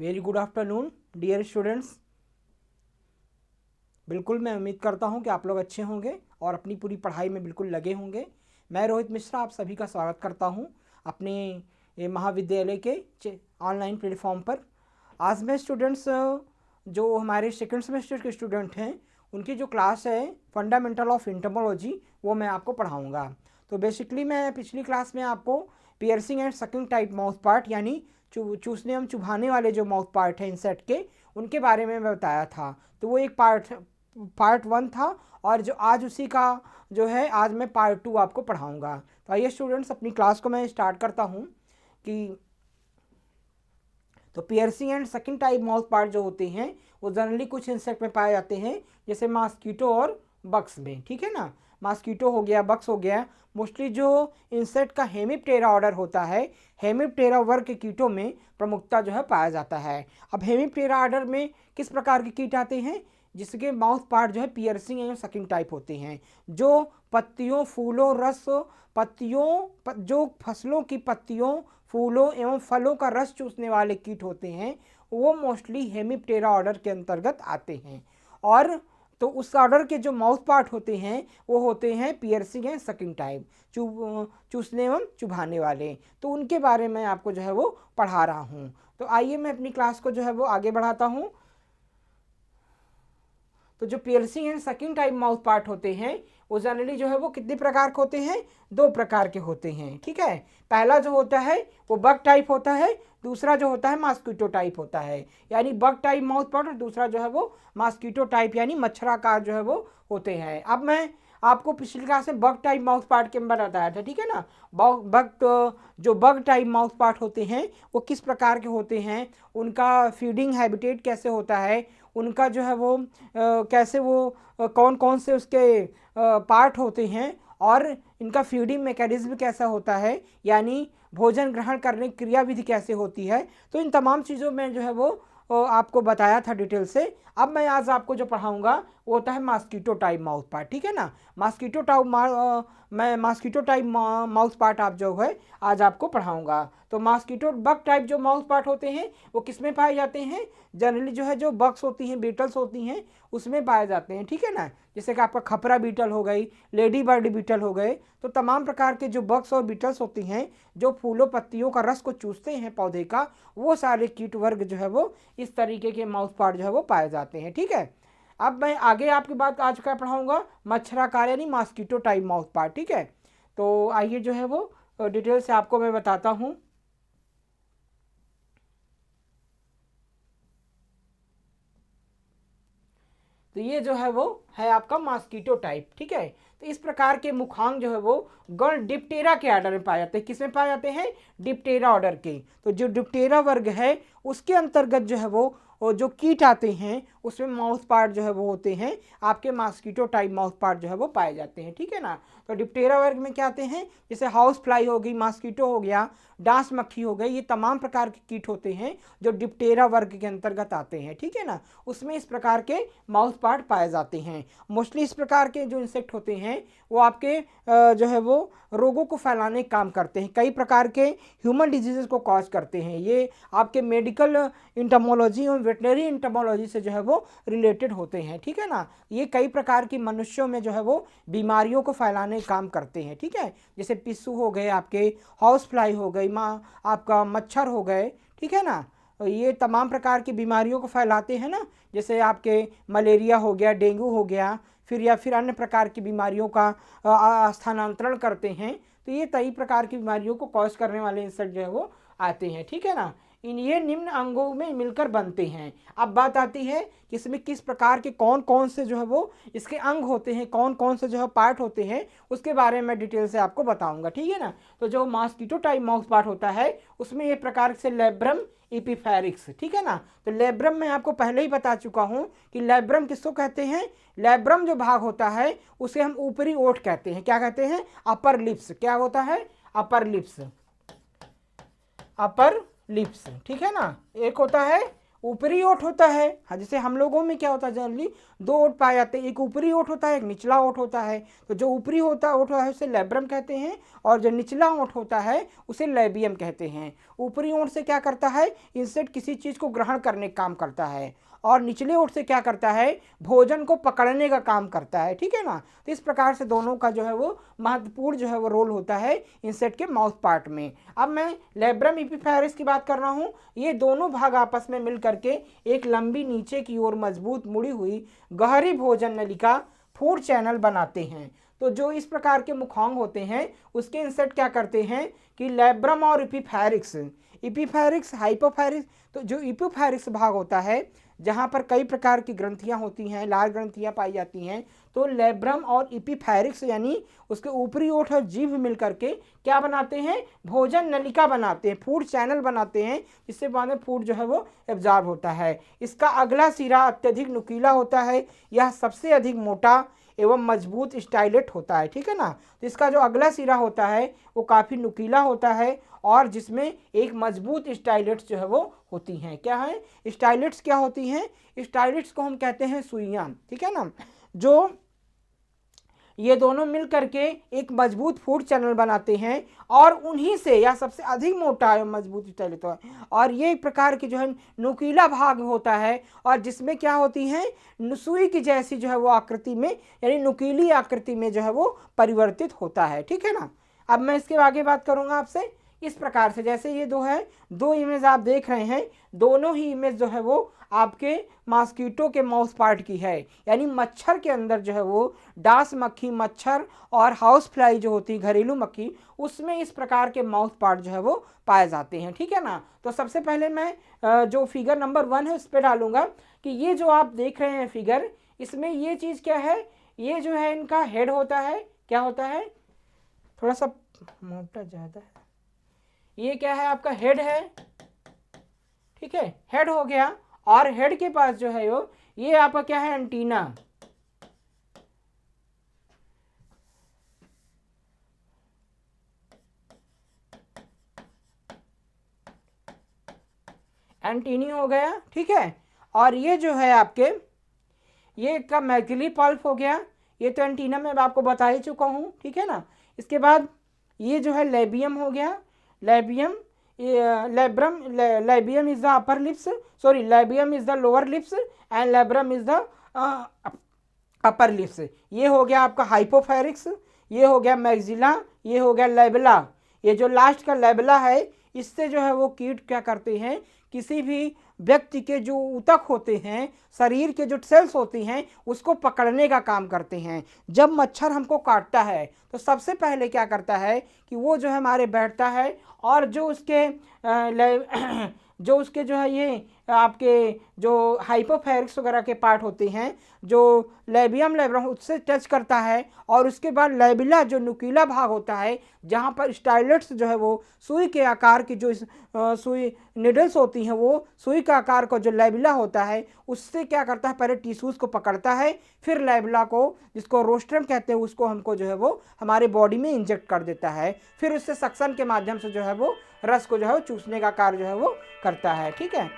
Very good afternoon dear students. बिल्कुल मैं उम्मीद करता हूं कि आप लोग अच्छे होंगे और अपनी पूरी पढ़ाई में बिल्कुल लगे होंगे। मैं रोहित मिश्रा आप सभी का स्वागत करता हूं अपने महाविद्यालय के ऑनलाइन प्लेटफॉर्म पर। आज मैं स्टूडेंट्स जो हमारे सेकेंड सेमेस्टर के स्टूडेंट हैं उनकी जो क्लास है फंडामेंटल ऑफ एंटोमोलॉजी वो मैं आपको पढ़ाऊँगा। तो बेसिकली मैं पिछली क्लास में आपको piercing and sucking type mouth part यानी चूसने एवं चुभाने वाले जो माउथ पार्ट हैं इंसेक्ट के उनके बारे में मैं बताया था। तो वो एक पार्ट 1 था और जो आज उसी का जो है आज मैं पार्ट 2 आपको पढ़ाऊँगा। तो आइए स्टूडेंट्स अपनी क्लास को मैं स्टार्ट करता हूँ कि तो piercing and sucking type mouth part जो होते हैं वो जनरली कुछ इंसेक्ट में पाए जाते हैं जैसे मॉस्किटो और बग्स में, ठीक है ना। मॉस्किटो हो गया, बग्स हो गया। मोस्टली जो इंसेक्ट का हेमिप्टेरा ऑर्डर होता है, हेमिप्टेरा वर्ग के कीटों में प्रमुखता जो है पाया जाता है। अब हेमिप्टेरा ऑर्डर में किस प्रकार के कीट आते हैं जिसके माउथ पार्ट जो है पियर्सिंग एंड सकिंग टाइप होते हैं, जो पत्तियों, फूलों, रस, जो फसलों की पत्तियों, फूलों एवं फलों का रस चूसने वाले कीट होते हैं वो मोस्टली हेमिप्टेरा ऑर्डर के अंतर्गत आते हैं। और तो उस ऑर्डर के जो माउथ पार्ट होते हैं वो होते हैं पियर्सिंग एंड सकिंग टाइप, चूसने एवं चुभाने वाले। तो उनके बारे में आपको जो है वो पढ़ा रहा हूँ। तो आइए मैं अपनी क्लास को जो है वो आगे बढ़ाता हूँ। तो जो piercing and sucking type mouth part होते हैं वो जनरली जो है वो कितने प्रकार के होते हैं, 2 प्रकार के होते हैं, ठीक है। पहला जो होता है वो बग टाइप होता है, दूसरा जो होता है मॉस्किटो टाइप होता है। यानी बग टाइप माउथ पार्ट और दूसरा जो है वो मॉस्किटो टाइप यानी मच्छराकार जो है वो होते हैं। अब मैं आपको पिछली क्लास में बग टाइप माउथ पार्ट के बारे में बताया था, ठीक है ना। जो बग टाइप माउथ पार्ट होते हैं वो किस प्रकार के होते हैं, उनका फीडिंग हैबिटेट कैसे होता है, उनका जो है वो कैसे वो कौन कौन से उसके पार्ट होते हैं और इनका फीडिंग मैकेनिज्म कैसा होता है, यानी भोजन ग्रहण करने की क्रियाविधि कैसे होती है। तो इन तमाम चीज़ों में जो है वो आपको बताया था डिटेल से। अब मैं आज आपको जो पढ़ाऊँगा वो होता है मॉस्किटो टाइप माउथ पार्ट, ठीक है ना। मैं मॉस्किटो टाइप माउथ पार्ट आप जो है आज आपको पढ़ाऊँगा। तो मॉस्किटो बग टाइप जो माउथ पार्ट होते हैं वो किस में पाए जाते हैं, जनरली जो है जो बग्स होती हैं, बीटल्स होती हैं उसमें पाए जाते हैं, ठीक है ना। जैसे कि आपका खपरा बीटल हो गई, लेडी बर्ड बीटल हो गए। तो तमाम प्रकार के जो बग्स और बीटल्स होती हैं जो फूलों पत्तियों का रस को चूसते हैं पौधे का, वो सारे कीट वर्ग जो है वो इस तरीके के माउथ पार्ट जो है वो पाए जाते हैं, ठीक है। अब मैं आगे आपकी बात आज क्या पढ़ाऊँगा, मच्छराकार यानी मॉस्किटो टाइप माउथ पार्ट, ठीक है। तो आइए जो है वो डिटेल से आपको मैं बताता हूँ। तो ये जो है वो है आपका मॉस्किटो टाइप, ठीक है। तो इस प्रकार के मुखांग जो है वो गण डिप्टेरा के ऑर्डर में पाए जाते हैं। किसमें पाए जाते हैं, डिप्टेरा ऑर्डर के। तो जो डिप्टेरा वर्ग है उसके अंतर्गत जो है वो जो कीट आते हैं उसमें माउथ पार्ट जो है वो होते हैं आपके मॉस्किटो टाइप माउथ पार्ट जो है वो पाए जाते हैं, ठीक है ना। तो डिप्टेरा वर्ग में क्या आते हैं, जैसे हाउस फ्लाई हो गई, मॉस्किटो हो गया, डांस मक्खी हो गई, ये तमाम प्रकार के कीट होते हैं जो डिप्टेरा वर्ग के अंतर्गत आते हैं, ठीक है ना। उसमें इस प्रकार के माउथ पार्ट पाए जाते हैं। मोस्टली इस प्रकार के जो इंसेक्ट होते हैं वो आपके जो है वो रोगों को फैलाने का काम करते हैं, कई प्रकार के ह्यूमन डिजीजेस को कॉज करते हैं। ये आपके मेडिकल इंटमोलॉजी और वेटनरी इंटमोलॉजी से जो है वो रिलेटेड होते हैं, ठीक है ना। ये कई प्रकार की मनुष्यों में जो है वो बीमारियों को फैलाने का काम करते हैं, ठीक है। जैसे पिस्सू हो गए, आपके हाउस फ्लाई हो गई, आपका मच्छर हो गए, ठीक है ना। ये तमाम प्रकार की बीमारियों को फैलाते हैं ना, जैसे आपके मलेरिया हो गया, डेंगू हो गया, फिर या फिर अन्य प्रकार की बीमारियों का स्थानांतरण करते हैं। तो ये कई प्रकार की बीमारियों को कॉज करने वाले इंसेक्ट जो है वो आते हैं, ठीक है ना। ये निम्न अंगों में मिलकर बनते हैं। अब बात आती है कि इसमें किस प्रकार के कौन कौन से जो है वो इसके अंग होते हैं, कौन कौन से जो है पार्ट होते हैं, उसके बारे में डिटेल से आपको बताऊंगा, ठीक है ना। तो जो मॉस्किटो टाइप माउथ पार्ट होता है उसमें ये प्रकार से लेब्रम, इपीफेरिक्स, ठीक है ना। तो लेब्रम मैं आपको पहले ही बता चुका हूं कि लेब्रम किसको कहते हैं। लेब्रम जो भाग होता है उसे हम ऊपरी ओठ कहते हैं, क्या कहते हैं, अपर लिप्स। क्या होता है, अपर लिप्स, अपर लिप्स, ठीक है ना। एक होता है ऊपरी ओठ होता है। हाँ, जैसे हम लोगों में क्या होता है, जनरली दो ओठ पाए जाते हैं, एक ऊपरी ओठ होता है, एक निचला ओठ होता है। तो जो ऊपरी ओठ होता है उसे लैब्रम कहते हैं, और जो निचला ओठ होता है उसे लैबियम कहते हैं। ऊपरी ओठ से क्या करता है, इंसेक्ट किसी चीज को ग्रहण करने का काम करता है, और निचले ओठ से क्या करता है, भोजन को पकड़ने का काम करता है। ठीक है ना। तो इस प्रकार से दोनों का जो है वो महत्वपूर्ण जो है वो रोल होता है इंसेक्ट के माउथ पार्ट में। अब मैं लैब्रम इपीफेरिस की बात कर रहा हूँ। ये दोनों भाग आपस में मिल करके एक लंबी नीचे की ओर मजबूत मुड़ी हुई गहरी भोजन नलिका फूड चैनल बनाते हैं। तो जो इस प्रकार के मुखांग होते हैं उसके इंसेक्ट क्या करते हैं कि लैब्रम और इपीफेरिक्स हाइपोफेरिक्स, तो जो इपीफेरिक्स भाग होता है जहाँ पर कई प्रकार की ग्रंथियाँ होती हैं, लाल ग्रंथियाँ पाई जाती हैं, तो लैब्रम और इपीफेरिक्स यानी उसके ऊपरी ओठ और जीभ मिल करके क्या बनाते हैं, भोजन नलिका बनाते हैं, फूड चैनल बनाते हैं, जिससे बाद में फूड जो है वो एब्जॉर्ब होता है। इसका अगला सिरा अत्यधिक नुकीला होता है, यह सबसे अधिक मोटा एवं मजबूत स्टाइलेट होता है। ठीक है ना। तो इसका जो अगला सिरा होता है वो काफ़ी नुकीला होता है, और जिसमें एक मजबूत स्टाइलेट्स जो है वो होती हैं। क्या है, स्टाइलेट्स क्या होती हैं, स्टाइलेट्स को हम कहते हैं सुइयां। ठीक है ना। जो ये दोनों मिल करके एक मजबूत फूड चैनल बनाते हैं, और उन्हीं से यह सबसे अधिक मोटा एवं मजबूत स्टाइलेट है, और ये एक प्रकार की जो है नुकीला भाग होता है, और जिसमें क्या होती है, सुई की जैसी जो है वो आकृति में, यानी नुकीली आकृति में जो है वो परिवर्तित होता है। ठीक है ना। अब मैं इसके आगे बात करूंगा आपसे इस प्रकार से, जैसे ये दो इमेज आप देख रहे हैं, दोनों ही इमेज जो है वो आपके मॉस्किटो के माउथ पार्ट की है, यानी मच्छर के अंदर जो है वो डांस मक्खी मच्छर और हाउस फ्लाई जो होती है घरेलू मक्खी, उसमें इस प्रकार के माउथ पार्ट जो है वो पाए जाते हैं। ठीक है ना। तो सबसे पहले मैं जो फिगर नंबर 1 है उस पर डालूंगा कि ये जो आप देख रहे हैं फिगर, इसमें ये चीज़ क्या है, ये जो है इनका हेड होता है। क्या होता है, थोड़ा सा मोटा ज़्यादा है, ये क्या है, आपका हेड है। ठीक है, हेड हो गया, और हेड के पास जो है ये आपका क्या है, एंटीना। एंटीनी हो गया। ठीक है, और ये जो है आपके ये का मैक्सिली पल्प हो गया, ये तो एंटीना में आपको बता ही चुका हूँ। ठीक है ना। इसके बाद ये जो है लेबियम हो गया, labium labium is the upper lips, sorry labium is the lower lips and labrum is the upper lips. ये हो गया आपका हाइपोफेरिक्स, ये हो गया मैक्सिला, ये हो गया लेबला। ये जो लास्ट का लेबला है, इससे जो है वो कीट क्या करते हैं, किसी भी व्यक्ति के जो ऊतक होते हैं, शरीर के जो सेल्स होती हैं, उसको पकड़ने का काम करते हैं। जब मच्छर हमको काटता है तो सबसे पहले क्या करता है कि वो जो है हमारे बैठता है, और जो उसके जो उसके जो है ये आपके जो हाइपोफेरिक्स वगैरह के पार्ट होते हैं, जो लेबियम लेब्रम उससे टच करता है, और उसके बाद लेबिला जो नुकीला भाग होता है, जहाँ पर स्टाइलेट्स जो है वो सुई के आकार की जो सुई निडल्स होती हैं, वो सुई का आकार का जो लेबिला होता है उससे क्या करता है, पहले टिश्यूज़ को पकड़ता है, फिर लेबिला को, जिसको रोस्ट्रम कहते हैं, उसको हमको जो है वो हमारे बॉडी में इंजेक्ट कर देता है, फिर उससे सक्शन के माध्यम से जो है वो रस को जो है वो चूसने का कार्य जो है वो करता है। ठीक है।